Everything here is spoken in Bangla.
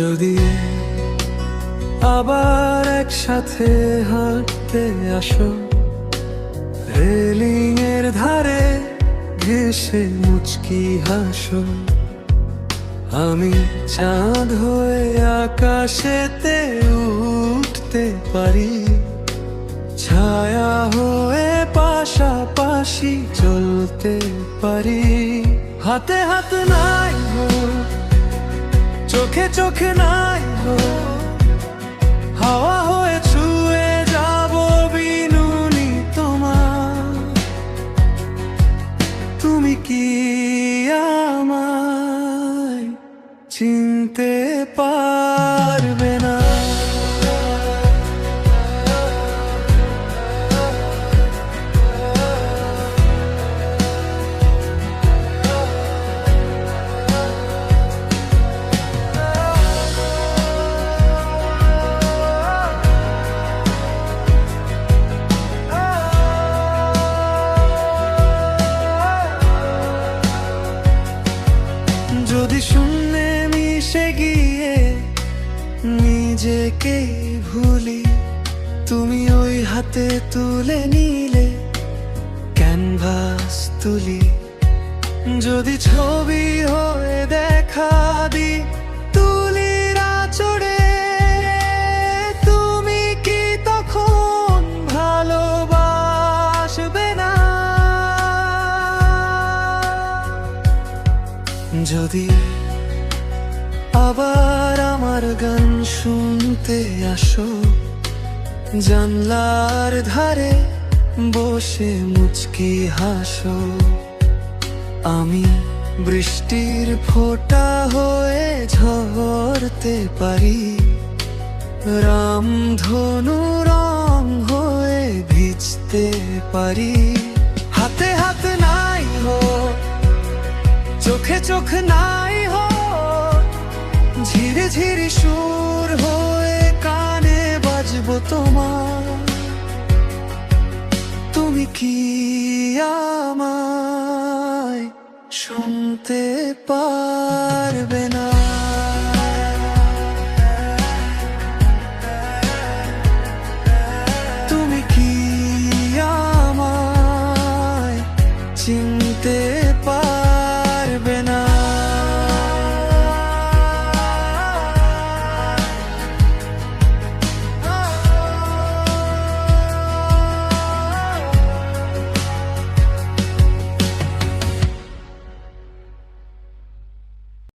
যদি আবার একসাথে হাঁটতে আসো, রেলিং এর ধারে ঘেসে মুচকি হাসো, আমি চাঁদ হয়ে আকাশেতে উঠতে পারি, ছায়া হয়ে পাশাপাশি চলতে পারি। হাতে হাত নাই হো, চোখে চোখে নাই হো, হাওয়া হয়ে ছুঁয়ে যাব বিনুনি তোমার। তুমি কি আমায় চিনতে পারবে না? যদি শূন্যে মিশে গিয়ে নিজেকে ভুলি, তুমি ওই হাতে তুলে নিলে ক্যানভাস তুলি। যদি ছবি হয়ে দেখা দি তুলির আঁচড়ে, তুমি কি তখন ভালোবাসবে না? যদি আবার আমার গান শুনতে আসো, জানলার ধারে বসে মুচকি হাসো, আমি বৃষ্টির ফোঁটা হয়ে ঝরতে পারি, রামধনু রং হয়ে ভিজতে পারি। হাতে হাত নাই হো, চোখে চোখ নাই হো, ঝিরি ঝিরি সুর হয়ে কানে বাজবো তোমার। তুমি কি আমায় শুনতে পার?